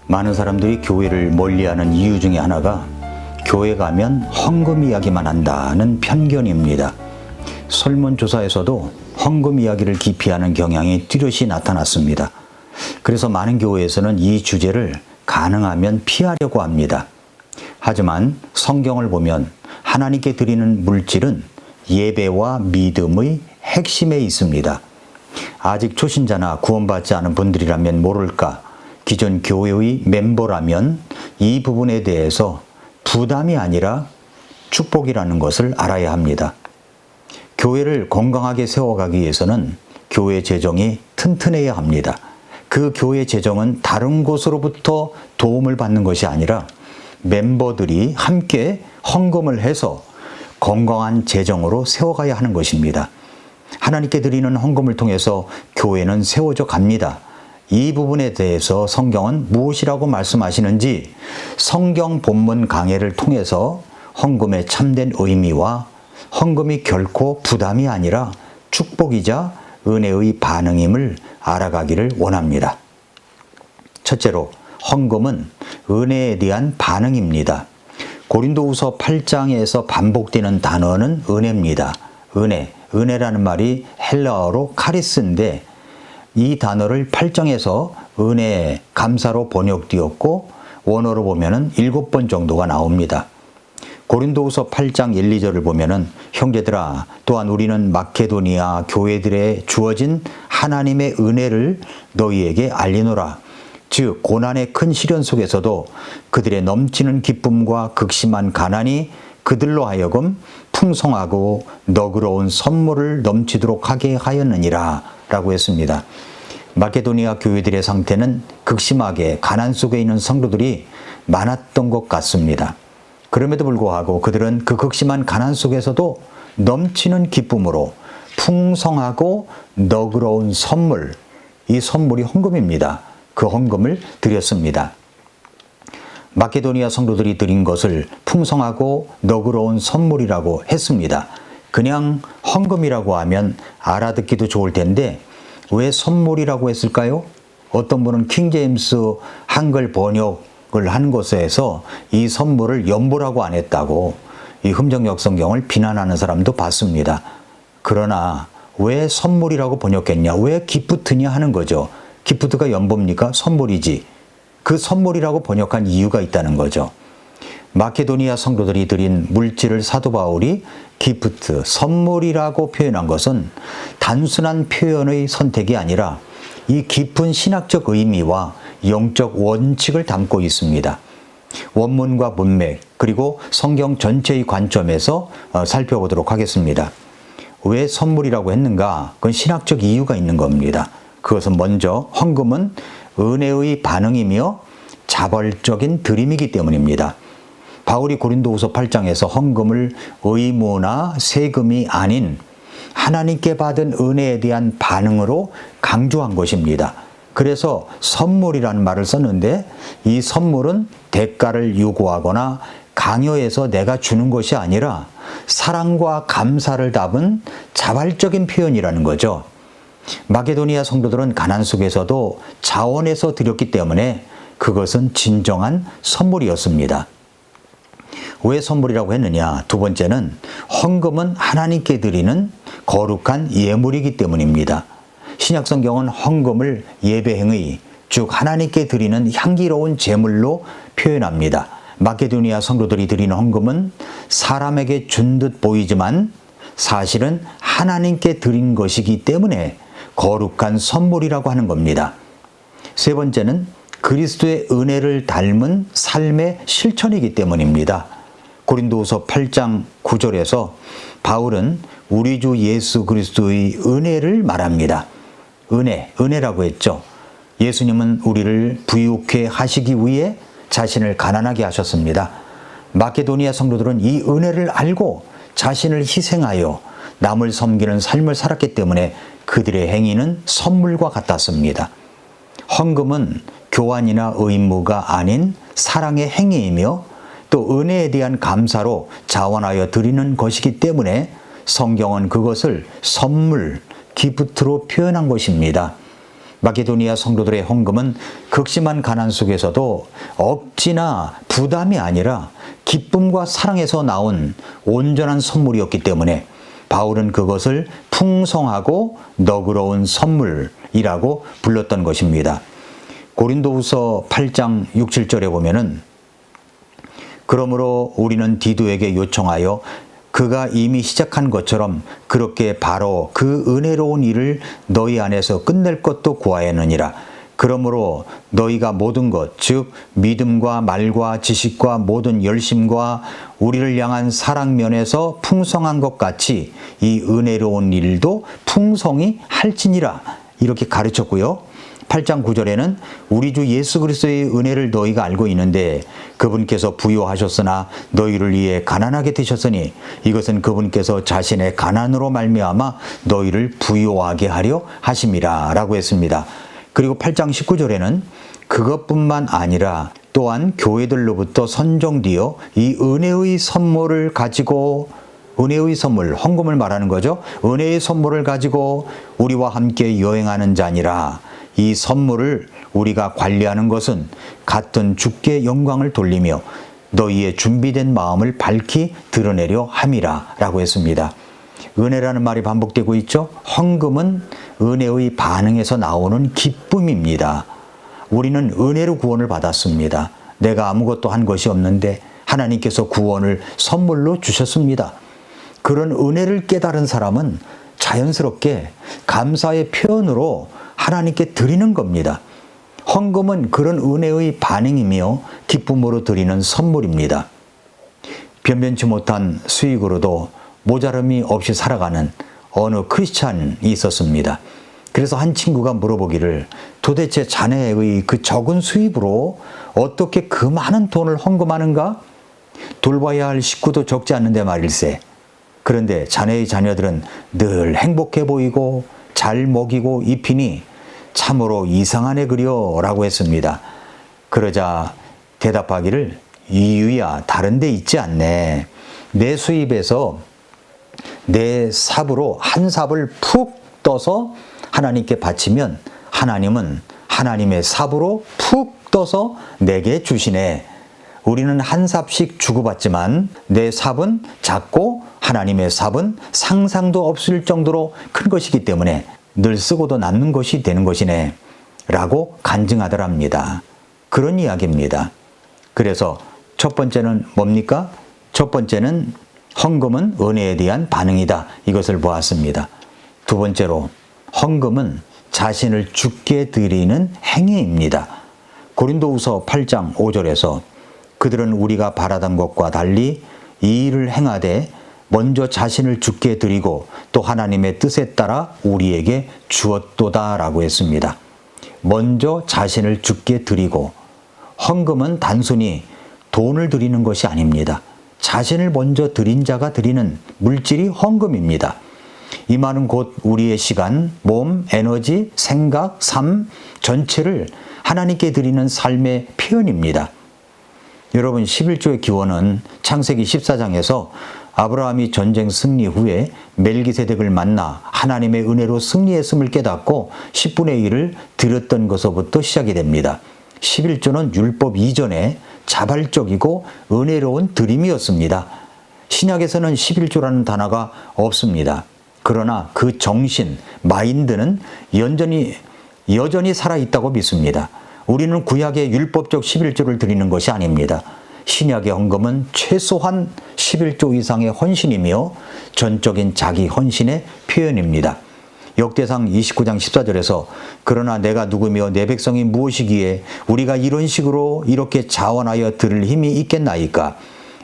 많은 사람들이 교회를 멀리하는 이유 중에 하나가 교회 가면 헌금 이야기만 한다는 편견입니다. 설문조사에서도 헌금 이야기를 기피하는 경향이 뚜렷이 나타났습니다. 그래서 많은 교회에서는 이 주제를 가능하면 피하려고 합니다. 하지만 성경을 보면 하나님께 드리는 물질은 예배와 믿음의 핵심에 있습니다. 아직 초신자나 구원받지 않은 분들이라면 모를까, 기존 교회의 멤버라면 이 부분에 대해서 부담이 아니라 축복이라는 것을 알아야 합니다. 교회를 건강하게 세워가기 위해서는 교회 재정이 튼튼해야 합니다. 그 교회 재정은 다른 곳으로부터 도움을 받는 것이 아니라 멤버들이 함께 헌금을 해서 건강한 재정으로 세워가야 하는 것입니다. 하나님께 드리는 헌금을 통해서 교회는 세워져 갑니다. 이 부분에 대해서 성경은 무엇이라고 말씀하시는지 성경 본문 강해를 통해서 헌금의 참된 의미와 헌금이 결코 부담이 아니라 축복이자 은혜의 반응임을 알아가기를 원합니다. 첫째로, 헌금은 은혜에 대한 반응입니다. 고린도후서 8장에서 반복되는 단어는 은혜입니다. 은혜라는 말이 헬라어로 카리스인데 이 단어를 8장에서 은혜, 감사로 번역되었고 원어로 보면은 7번 정도가 나옵니다. 고린도후서 8장 1, 2절을 보면은 형제들아, 또한 우리는 마케도니아 교회들에 주어진 하나님의 은혜를 너희에게 알리노라. 즉 고난의 큰 시련 속에서도 그들의 넘치는 기쁨과 극심한 가난이 그들로 하여금 풍성하고 너그러운 선물을 넘치도록 하게 하였느니라 라고 했습니다. 마케도니아 교회들의 상태는 극심하게 가난 속에 있는 성도들이 많았던 것 같습니다. 그럼에도 불구하고 그들은 그 극심한 가난 속에서도 넘치는 기쁨으로 풍성하고 너그러운 선물, 이 선물이 헌금입니다. 그 헌금을 드렸습니다. 마케도니아 성도들이 드린 것을 풍성하고 너그러운 선물이라고 했습니다. 그냥 헌금이라고 하면 알아듣기도 좋을 텐데 왜 선물이라고 했을까요? 어떤 분은 킹제임스 한글 번역을 한 곳에서 이 선물을 연보라고 안 했다고 이 흠정역 성경을 비난하는 사람도 봤습니다. 그러나 왜 선물이라고 번역했냐? 왜 기프트냐 하는 거죠. 기프트가 연보입니까? 선물이지. 그 선물이라고 번역한 이유가 있다는 거죠. 마케도니아 성도들이 드린 물질을 사도 바울이 기프트, 선물이라고 표현한 것은 단순한 표현의 선택이 아니라 이 깊은 신학적 의미와 영적 원칙을 담고 있습니다. 원문과 문맥, 그리고 성경 전체의 관점에서 살펴보도록 하겠습니다. 왜 선물이라고 했는가? 그건 신학적 이유가 있는 겁니다. 그것은 먼저 헌금은 은혜의 반응이며 자발적인 드림이기 때문입니다. 바울이 고린도후서 8장에서 헌금을 의무나 세금이 아닌 하나님께 받은 은혜에 대한 반응으로 강조한 것입니다. 그래서 선물이라는 말을 썼는데 이 선물은 대가를 요구하거나 강요해서 내가 주는 것이 아니라 사랑과 감사를 담은 자발적인 표현이라는 거죠. 마게도니아 성도들은 가난 속에서도 자원해서 드렸기 때문에 그것은 진정한 선물이었습니다. 왜 선물이라고 했느냐? 두 번째는 헌금은 하나님께 드리는 거룩한 예물이기 때문입니다. 신약성경은 헌금을 예배행위, 즉 하나님께 드리는 향기로운 제물로 표현합니다. 마게도니아 성도들이 드리는 헌금은 사람에게 준 듯 보이지만 사실은 하나님께 드린 것이기 때문에 거룩한 선물이라고 하는 겁니다. 세 번째는 그리스도의 은혜를 닮은 삶의 실천이기 때문입니다. 고린도후서 8장 9절에서 바울은 우리 주 예수 그리스도의 은혜를 말합니다. 은혜라고 했죠. 예수님은 우리를 부유케 하시기 위해 자신을 가난하게 하셨습니다. 마케도니아 성도들은 이 은혜를 알고 자신을 희생하여 남을 섬기는 삶을 살았기 때문에 그들의 행위는 선물과 같았습니다. 헌금은 교환이나 의무가 아닌 사랑의 행위이며 또 은혜에 대한 감사로 자원하여 드리는 것이기 때문에 성경은 그것을 선물, 기프트로 표현한 것입니다. 마게도니아 성도들의 헌금은 극심한 가난 속에서도 억지나 부담이 아니라 기쁨과 사랑에서 나온 온전한 선물이었기 때문에 바울은 그것을 풍성하고 너그러운 선물이라고 불렀던 것입니다. 고린도후서 8장 6, 7절에 보면은 그러므로 우리는 디도에게 요청하여 그가 이미 시작한 것처럼 그렇게 바로 그 은혜로운 일을 너희 안에서 끝낼 것도 구하였느니라. 그러므로 너희가 모든 것, 즉 믿음과 말과 지식과 모든 열심과 우리를 향한 사랑면에서 풍성한 것 같이 이 은혜로운 일도 풍성히 할지니라. 이렇게 가르쳤고요. 8장 9절에는 우리 주 예수 그리스도의 은혜를 너희가 알고 있는데 그분께서 부요하셨으나 너희를 위해 가난하게 되셨으니 이것은 그분께서 자신의 가난으로 말미암아 너희를 부요하게 하려 하심이라 라고 했습니다. 그리고 8장 19절에는 그것뿐만 아니라 또한 교회들로부터 선정되어 이 은혜의 선물을 가지고 은혜의 선물, 헌금을 말하는 거죠. 은혜의 선물을 가지고 우리와 함께 여행하는 자니라. 이 선물을 우리가 관리하는 것은 같은 주께 영광을 돌리며 너희의 준비된 마음을 밝히 드러내려 함이라 라고 했습니다. 은혜라는 말이 반복되고 있죠. 헌금은 은혜의 반응에서 나오는 기쁨입니다. 우리는 은혜로 구원을 받았습니다. 내가 아무것도 한 것이 없는데 하나님께서 구원을 선물로 주셨습니다. 그런 은혜를 깨달은 사람은 자연스럽게 감사의 표현으로 하나님께 드리는 겁니다. 헌금은 그런 은혜의 반응이며 기쁨으로 드리는 선물입니다. 변변치 못한 수익으로도 모자름이 없이 살아가는 어느 크리스찬이 있었습니다. 그래서 한 친구가 물어보기를 도대체 자네의 그 적은 수입으로 어떻게 그 많은 돈을 헌금하는가? 돌봐야 할 식구도 적지 않는데 말일세. 그런데 자네의 자녀들은 늘 행복해 보이고 잘 먹이고 입히니 참으로 이상한 애 그려 라고 했습니다. 그러자 대답하기를 이유야 다른 데 있지 않네. 내 수입에서 내 삽으로 한 삽을 푹 떠서 하나님께 바치면 하나님은 하나님의 삽으로 푹 떠서 내게 주시네. 우리는 한 삽씩 주고받지만 내 삽은 작고 하나님의 삽은 상상도 없을 정도로 큰 것이기 때문에 늘 쓰고도 남는 것이 되는 것이네 라고 간증하더랍니다. 그런 이야기입니다. 그래서 첫 번째는 뭡니까? 첫 번째는 헌금은 은혜에 대한 반응이다. 이것을 보았습니다. 두 번째로 헌금은 자신을 주께 드리는 행위입니다. 고린도후서 8장 5절에서 그들은 우리가 바라던 것과 달리 이 일을 행하되 먼저 자신을 주께 드리고 또 하나님의 뜻에 따라 우리에게 주었도다 라고 했습니다. 먼저 자신을 주께 드리고 헌금은 단순히 돈을 드리는 것이 아닙니다. 자신을 먼저 드린 자가 드리는 물질이 헌금입니다. 이 말은 곧 우리의 시간, 몸, 에너지, 생각, 삶 전체를 하나님께 드리는 삶의 표현입니다. 여러분 11조의 기원은 창세기 14장에서 아브라함이 전쟁 승리 후에 멜기세덱을 만나 하나님의 은혜로 승리했음을 깨닫고 10분의 1을 드렸던 것서부터 시작이 됩니다. 11조는 율법 이전에 자발적이고 은혜로운 드림이었습니다. 신약에서는 11조라는 단어가 없습니다. 그러나 그 정신, 마인드는 여전히 살아있다고 믿습니다. 우리는 구약의 율법적 11조를 드리는 것이 아닙니다. 신약의 헌금은 최소한 11조 이상의 헌신이며 전적인 자기 헌신의 표현입니다. 역대상 29장 14절에서 그러나 내가 누구며 내 백성이 무엇이기에 우리가 이런 식으로 이렇게 자원하여 들을 힘이 있겠나이까?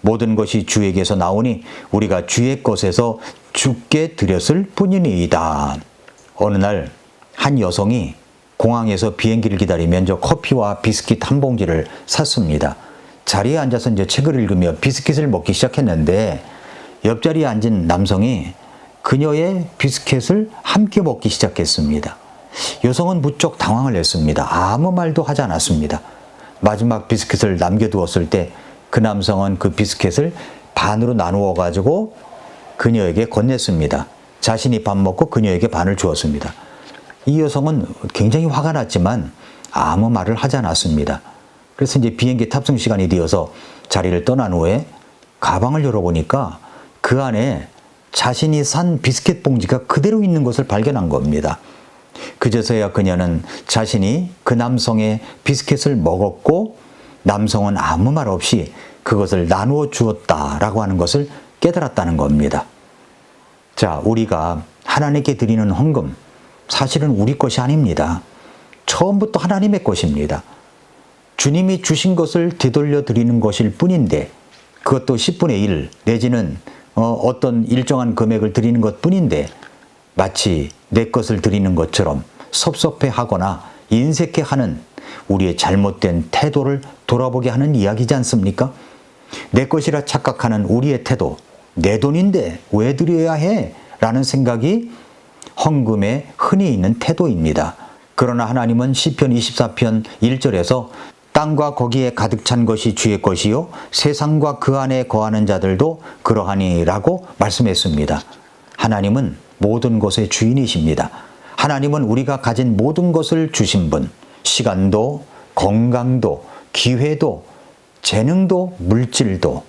모든 것이 주에게서 나오니 우리가 주의 것에서 주께 드렸을 뿐이니이다. 어느 날 한 여성이 공항에서 비행기를 기다리며 커피와 비스킷 한 봉지를 샀습니다. 자리에 앉아서 책을 읽으며 비스킷을 먹기 시작했는데 옆자리에 앉은 남성이 그녀의 비스킷을 함께 먹기 시작했습니다. 여성은 무척 당황을 했습니다. 아무 말도 하지 않았습니다. 마지막 비스킷을 남겨두었을 때 그 남성은 그 비스킷을 반으로 나누어 가지고 그녀에게 건넸습니다. 자신이 밥 먹고 그녀에게 반을 주었습니다. 이 여성은 굉장히 화가 났지만 아무 말을 하지 않았습니다. 그래서 이제 비행기 탑승 시간이 되어서 자리를 떠난 후에 가방을 열어보니까 그 안에 자신이 산 비스켓 봉지가 그대로 있는 것을 발견한 겁니다. 그제서야 그녀는 자신이 그 남성의 비스켓을 먹었고 남성은 아무 말 없이 그것을 나누어 주었다라고 하는 것을 깨달았다는 겁니다. 자, 우리가 하나님께 드리는 헌금, 사실은 우리 것이 아닙니다. 처음부터 하나님의 것입니다. 주님이 주신 것을 되돌려 드리는 것일 뿐인데, 그것도 10분의 1 내지는 어떤 일정한 금액을 드리는 것 뿐인데, 마치 내 것을 드리는 것처럼 섭섭해하거나 인색해하는 우리의 잘못된 태도를 돌아보게 하는 이야기지 않습니까? 내 것이라 착각하는 우리의 태도, 내 돈인데 왜 드려야 해? 라는 생각이 헌금에 흔히 있는 태도입니다. 그러나 하나님은 시편 24편 1절에서 땅과 거기에 가득 찬 것이 주의 것이요 세상과 그 안에 거하는 자들도 그러하니 라고 말씀했습니다. 하나님은 모든 것의 주인이십니다. 하나님은 우리가 가진 모든 것을 주신 분, 시간도, 건강도, 기회도, 재능도, 물질도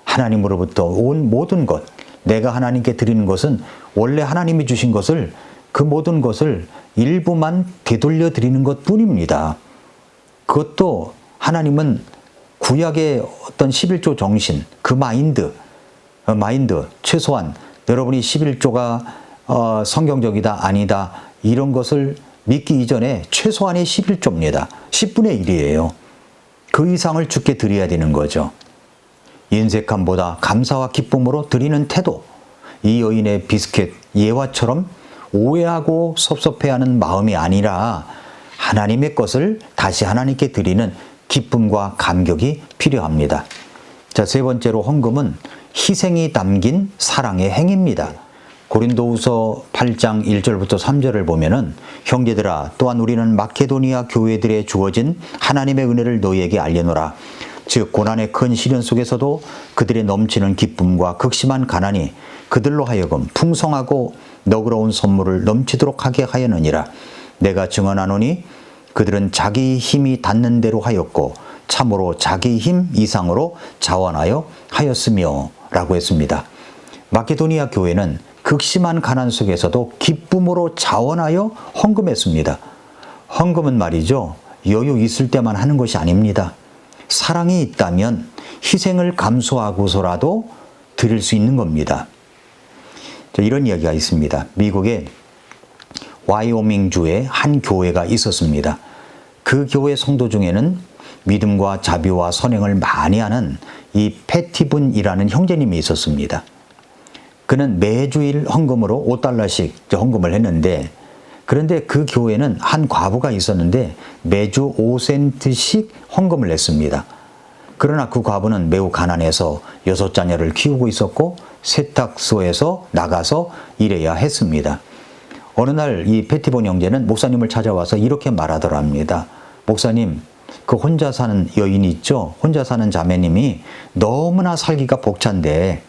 하나님으로부터 온 모든 것, 내가 하나님께 드리는 것은 원래 하나님이 주신 것을, 그 모든 것을 일부만 되돌려 드리는 것 뿐입니다. 그것도 하나님은 구약의 어떤 11조 정신, 그 마인드, 최소한 여러분이 11조가 성경적이다 아니다 이런 것을 믿기 이전에 최소한의 11조입니다. 10분의 1이에요. 그 이상을 주께 드려야 되는 거죠. 인색함보다 감사와 기쁨으로 드리는 태도, 이 여인의 비스켓 예화처럼 오해하고 섭섭해하는 마음이 아니라 하나님의 것을 다시 하나님께 드리는 기쁨과 감격이 필요합니다. 자, 세 번째로 헌금은 희생이 담긴 사랑의 행위입니다. 고린도후서 8장 1절부터 3절을 보면은 형제들아 또한 우리는 마케도니아 교회들에 주어진 하나님의 은혜를 너희에게 알려노라. 즉 고난의 큰 시련 속에서도 그들의 넘치는 기쁨과 극심한 가난이 그들로 하여금 풍성하고 너그러운 선물을 넘치도록 하게 하였느니라. 내가 증언하노니 그들은 자기 힘이 닿는 대로 하였고 참으로 자기 힘 이상으로 자원하여 하였으며 라고 했습니다. 마케도니아 교회는 극심한 가난 속에서도 기쁨으로 자원하여 헌금했습니다. 헌금은 말이죠, 여유 있을 때만 하는 것이 아닙니다. 사랑이 있다면 희생을 감수하고서라도 드릴 수 있는 겁니다. 이런 이야기가 있습니다. 미국의 와이오밍주에 한 교회가 있었습니다. 그 교회 성도 중에는 믿음과 자비와 선행을 많이 하는 이 패티분이라는 형제님이 있었습니다. 그는 매주일 헌금으로 $5씩 헌금을 했는데, 그런데 그 교회는 한 과부가 있었는데 매주 5센트씩 헌금을 냈습니다. 그러나 그 과부는 매우 가난해서 6자녀를 키우고 있었고 세탁소에서 나가서 일해야 했습니다. 어느 날 이 패티본 형제는 목사님을 찾아와서 이렇게 말하더랍니다. 목사님, 그 혼자 사는 여인이 있죠? 혼자 사는 자매님이 너무나 살기가 벅찬데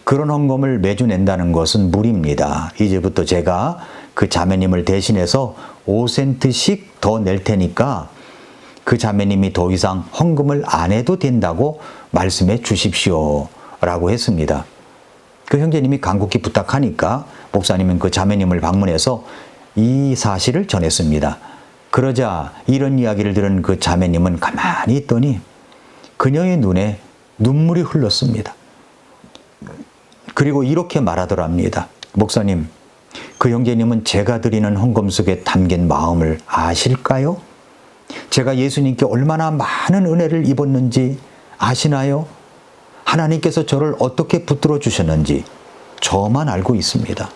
그런 헌금을 매주 낸다는 것은 무리입니다. 이제부터 제가 그 자매님을 대신해서 5센트씩 더 낼 테니까 그 자매님이 더 이상 헌금을 안 해도 된다고 말씀해 주십시오 라고 했습니다. 그 형제님이 간곡히 부탁하니까 목사님은 그 자매님을 방문해서 이 사실을 전했습니다. 그러자 이런 이야기를 들은 그 자매님은 가만히 있더니 그녀의 눈에 눈물이 흘렀습니다. 그리고 이렇게 말하더랍니다. 목사님, 그 형제님은 제가 드리는 헌금 속에 담긴 마음을 아실까요? 제가 예수님께 얼마나 많은 은혜를 입었는지 아시나요? 하나님께서 저를 어떻게 붙들어 주셨는지 저만 알고 있습니다.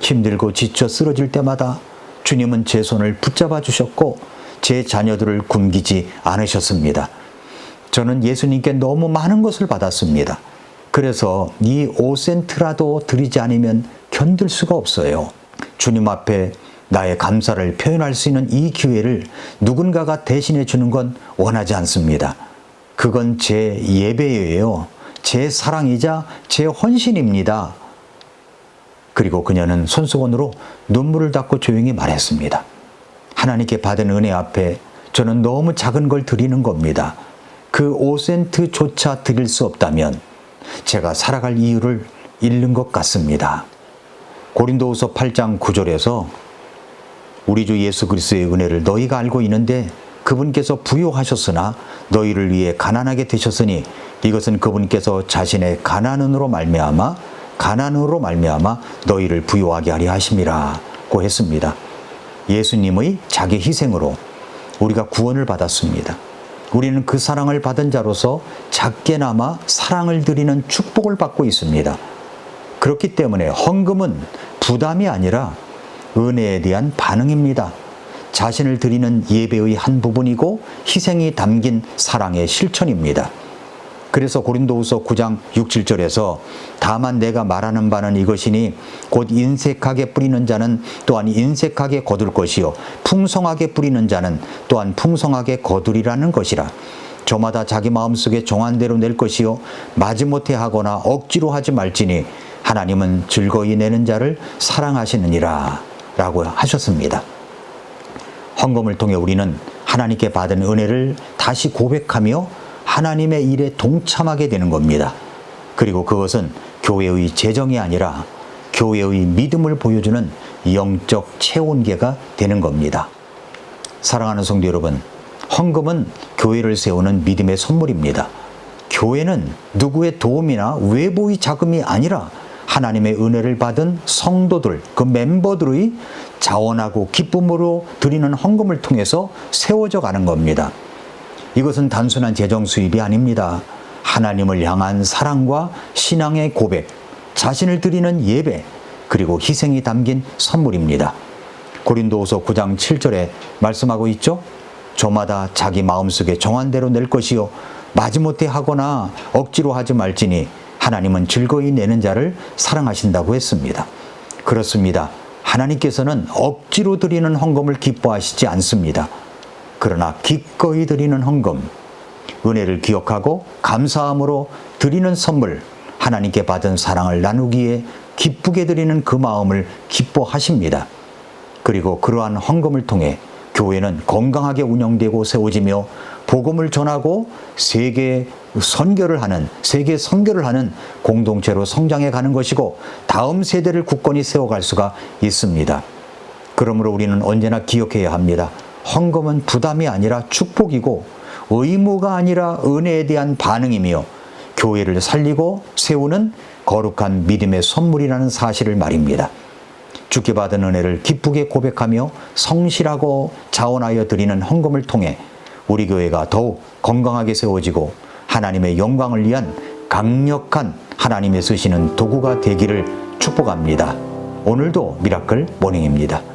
힘들고 지쳐 쓰러질 때마다 주님은 제 손을 붙잡아 주셨고 제 자녀들을 굶기지 않으셨습니다. 저는 예수님께 너무 많은 것을 받았습니다. 그래서 이 5센트라도 드리지 않으면 견딜 수가 없어요. 주님 앞에 나의 감사를 표현할 수 있는 이 기회를 누군가가 대신해 주는 건 원하지 않습니다. 그건 제 예배예요. 제 사랑이자 제 헌신입니다. 그리고 그녀는 손수건으로 눈물을 닦고 조용히 말했습니다. 하나님께 받은 은혜 앞에 저는 너무 작은 걸 드리는 겁니다. 그 5센트조차 드릴 수 없다면 제가 살아갈 이유를 잃는 것 같습니다. 고린도후서 8장 9절에서 우리 주 예수 그리스도의 은혜를 너희가 알고 있는데 그분께서 부요하셨으나 너희를 위해 가난하게 되셨으니 이것은 그분께서 자신의 가난으로 말미암아 너희를 부요하게 하려 하심이라고 했습니다. 예수님의 자기 희생으로 우리가 구원을 받았습니다. 우리는 그 사랑을 받은 자로서 작게나마 사랑을 드리는 축복을 받고 있습니다. 그렇기 때문에 헌금은 부담이 아니라 은혜에 대한 반응입니다. 자신을 드리는 예배의 한 부분이고 희생이 담긴 사랑의 실천입니다. 그래서 고린도후서 9장 6, 7절에서 다만 내가 말하는 바는 이것이니 곧 인색하게 뿌리는 자는 또한 인색하게 거둘 것이요 풍성하게 뿌리는 자는 또한 풍성하게 거두리라는 것이라. 저마다 자기 마음속에 정한 대로 낼 것이요 마지못해 하거나 억지로 하지 말지니 하나님은 즐거이 내는 자를 사랑하시느니라 라고 하셨습니다. 헌금을 통해 우리는 하나님께 받은 은혜를 다시 고백하며 하나님의 일에 동참하게 되는 겁니다. 그리고 그것은 교회의 재정이 아니라 교회의 믿음을 보여주는 영적 체온계가 되는 겁니다. 사랑하는 성도 여러분, 헌금은 교회를 세우는 믿음의 선물입니다. 교회는 누구의 도움이나 외부의 자금이 아니라 하나님의 은혜를 받은 성도들, 그 멤버들의 자원하고 기쁨으로 드리는 헌금을 통해서 세워져 가는 겁니다. 이것은 단순한 재정 수입이 아닙니다. 하나님을 향한 사랑과 신앙의 고백, 자신을 드리는 예배, 그리고 희생이 담긴 선물입니다. 고린도후서 9장 7절에 말씀하고 있죠. 저마다 자기 마음속에 정한 대로 낼 것이요 마지못해 하거나 억지로 하지 말지니 하나님은 즐거이 내는 자를 사랑하신다고 했습니다. 그렇습니다. 하나님께서는 억지로 드리는 헌금을 기뻐하시지 않습니다. 그러나 기꺼이 드리는 헌금, 은혜를 기억하고 감사함으로 드리는 선물, 하나님께 받은 사랑을 나누기에 기쁘게 드리는 그 마음을 기뻐하십니다. 그리고 그러한 헌금을 통해 교회는 건강하게 운영되고 세워지며 복음을 전하고 세계 선교를 하는 공동체로 성장해 가는 것이고 다음 세대를 굳건히 세워갈 수가 있습니다. 그러므로 우리는 언제나 기억해야 합니다. 헌금은 부담이 아니라 축복이고 의무가 아니라 은혜에 대한 반응이며 교회를 살리고 세우는 거룩한 믿음의 선물이라는 사실을 말입니다. 주께 받은 은혜를 기쁘게 고백하며 성실하고 자원하여 드리는 헌금을 통해 우리 교회가 더욱 건강하게 세워지고 하나님의 영광을 위한 강력한 하나님의 쓰시는 도구가 되기를 축복합니다. 오늘도 미라클 모닝입니다.